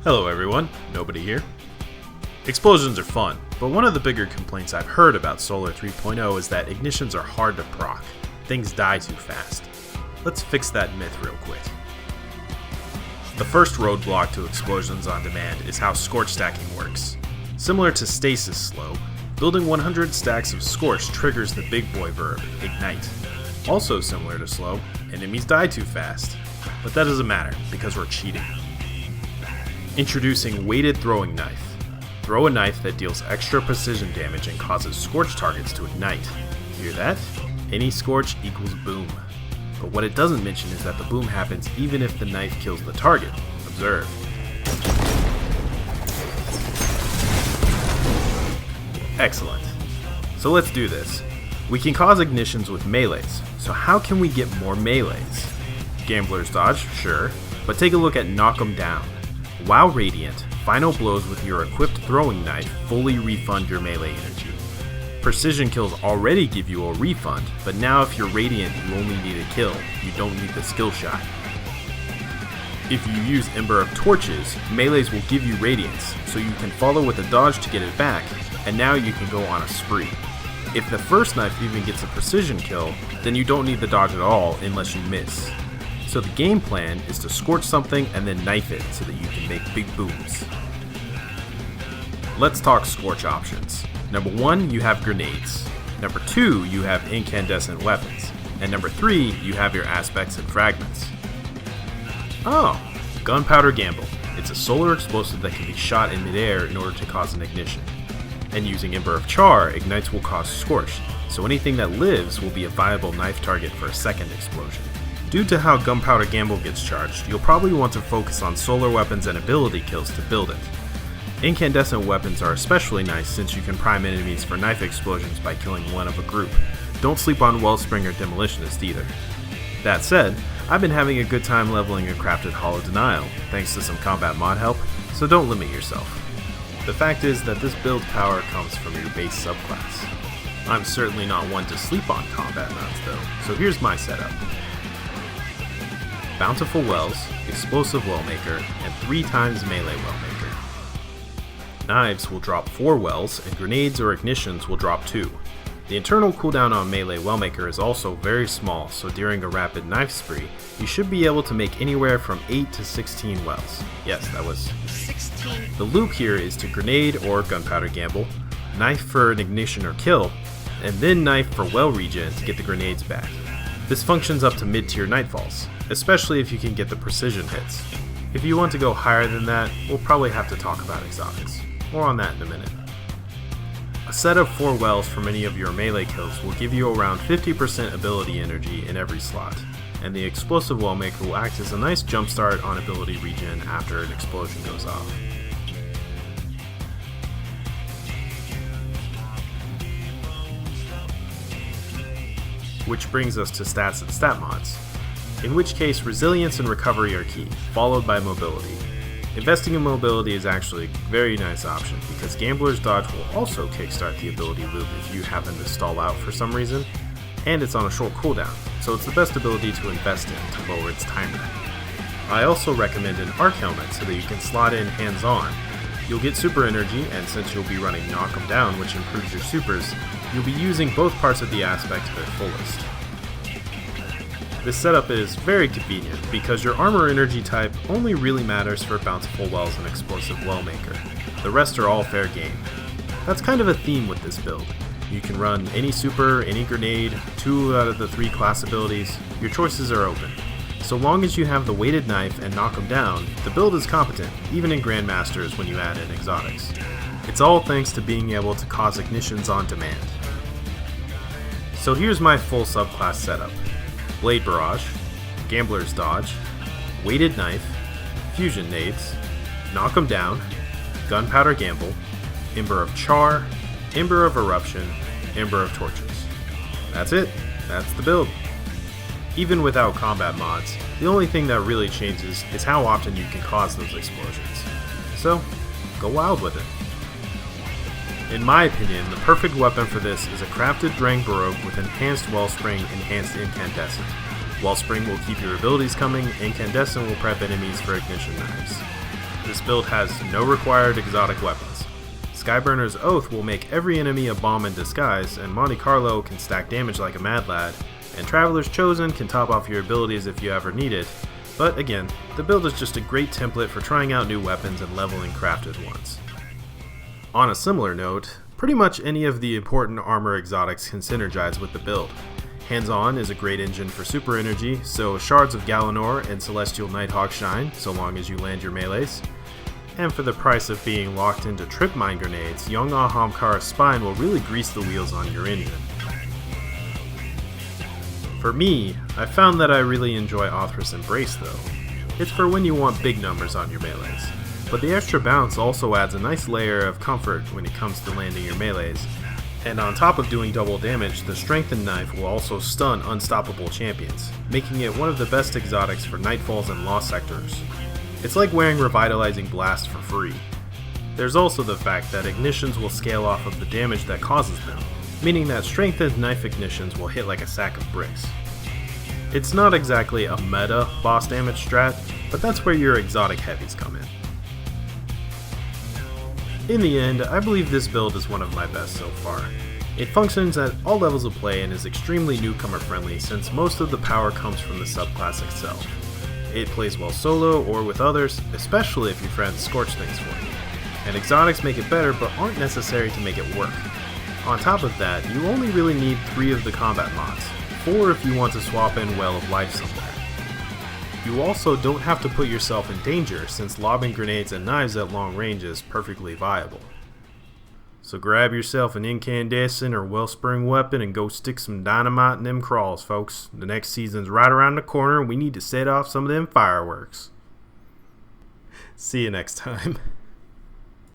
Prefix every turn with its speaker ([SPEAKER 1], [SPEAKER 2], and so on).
[SPEAKER 1] Hello everyone, nobody here. Explosions are fun, but one of the bigger complaints I've heard about Solar 3.0 is that ignitions are hard to proc. Things die too fast. Let's fix that myth real quick. The first roadblock to explosions on demand is how scorch stacking works. Similar to stasis slow, building 100 stacks of scorch triggers the big boy verb, ignite. Also similar to slow, enemies die too fast. But that doesn't matter, because we're cheating. Introducing weighted throwing knife. Throw a knife that deals extra precision damage and causes scorch targets to ignite. Hear that? Any scorch equals boom. But what it doesn't mention is that the boom happens even if the knife kills the target. Observe. Excellent. So let's do this. We can cause ignitions with melees, so how can we get more melees? Gambler's Dodge, sure, but take a look at Knock 'em Down. While radiant, final blows with your equipped throwing knife fully refund your melee energy. Precision kills already give you a refund, but now if you're radiant you only need a kill, you don't need the skill shot. If you use Ember of Torches, melees will give you radiance, so you can follow with a dodge to get it back, and now you can go on a spree. If the first knife even gets a precision kill, then you don't need the dodge at all unless you miss. So the game plan is to scorch something and then knife it so that you can make big booms. Let's talk scorch options. Number 1, you have grenades. Number 2, you have incandescent weapons. And number 3, you have your aspects and fragments. Oh, Gunpowder Gamble. It's a solar explosive that can be shot in midair in order to cause an ignition. And using Ember of Char, ignites will cause scorch, so anything that lives will be a viable knife target for a second explosion. Due to how Gunpowder Gamble gets charged, you'll probably want to focus on solar weapons and ability kills to build it. Incandescent weapons are especially nice since you can prime enemies for knife explosions by killing one of a group. Don't sleep on Wellspring or Demolitionist either. That said, I've been having a good time leveling a crafted Hollow Denial, thanks to some combat mod help, so don't limit yourself. The fact is that this build power comes from your base subclass. I'm certainly not one to sleep on combat mods though, so here's my setup. Bountiful Wells, Explosive Wellmaker, and 3 times Melee Wellmaker. Knives will drop 4 wells, and grenades or ignitions will drop 2. The internal cooldown on Melee Wellmaker is also very small, so during a rapid knife spree, you should be able to make anywhere from 8 to 16 wells. Yes, that was 16. The loop here is to grenade or Gunpowder Gamble, knife for an ignition or kill, and then knife for well regen to get the grenades back. This functions up to mid-tier Nightfalls, especially if you can get the precision hits. If you want to go higher than that, we'll probably have to talk about exotics. More on that in a minute. A set of 4 wells from any of your melee kills will give you around 50% ability energy in every slot, and the Explosive Wellmaker will act as a nice jumpstart on ability regen after an explosion goes off. Which brings us to stats and stat mods. In which case, resilience and recovery are key, followed by mobility. Investing in mobility is actually a very nice option because Gambler's Dodge will also kickstart the ability loop if you happen to stall out for some reason, and it's on a short cooldown, so it's the best ability to invest in to lower its timer. I also recommend an arc helmet so that you can slot in hands-on. You'll get super energy, and since you'll be running Knock 'em Down, which improves your supers, you'll be using both parts of the aspect to their fullest. This setup is very convenient because your armor energy type only really matters for Bountiful Wells and Explosive Wellmaker. The rest are all fair game. That's kind of a theme with this build. You can run any super, any grenade, 2 out of the 3 class abilities, your choices are open. So long as you have the weighted knife and Knock 'em Down, the build is competent, even in Grandmasters when you add in exotics. It's all thanks to being able to cause ignitions on demand. So here's my full subclass setup. Blade Barrage, Gambler's Dodge, Weighted Knife, Fusion Nades, Knock 'em Down, Gunpowder Gamble, Ember of Char, Ember of Eruption, Ember of Torches. That's it. That's the build. Even without combat mods, the only thing that really changes is how often you can cause those explosions. So, go wild with it. In my opinion, the perfect weapon for this is a crafted Drang Baroque with enhanced Wellspring, enhanced Incandescent. Wellspring will keep your abilities coming, Incandescent will prep enemies for ignition knives. This build has no required exotic weapons. Skyburner's Oath will make every enemy a bomb in disguise, and Monte Carlo can stack damage like a mad lad, and Traveler's Chosen can top off your abilities if you ever need it. But again, the build is just a great template for trying out new weapons and leveling crafted ones. On a similar note, pretty much any of the important armor exotics can synergize with the build. Hands-On is a great engine for super energy, so Shards of Galanor and Celestial Nighthawk shine, so long as you land your melees. And for the price of being locked into trip mine grenades, Young Ahamkara's Spine will really grease the wheels on your engine. For me, I found that I really enjoy Author's Embrace though. It's for when you want big numbers on your melees, but the extra bounce also adds a nice layer of comfort when it comes to landing your melees, and on top of doing double damage, the Strengthened Knife will also stun unstoppable champions, making it one of the best exotics for Nightfalls and Lost Sectors. It's like wearing Revitalizing Blast for free. There's also the fact that ignitions will scale off of the damage that causes them, meaning that Strengthened Knife ignitions will hit like a sack of bricks. It's not exactly a meta boss damage strat, but that's where your exotic heavies come in. In the end, I believe this build is one of my best so far. It functions at all levels of play and is extremely newcomer friendly since most of the power comes from the subclass itself. It plays well solo or with others, especially if your friends scorch things for you. And exotics make it better but aren't necessary to make it work. On top of that, you only really need 3 of the combat mods, 4 if you want to swap in Well of Life somewhere. You also don't have to put yourself in danger since lobbing grenades and knives at long range is perfectly viable. So grab yourself an incandescent or wellspring weapon and go stick some dynamite in them crawls, folks. The next season's right around the corner and we need to set off some of them fireworks. See you next time.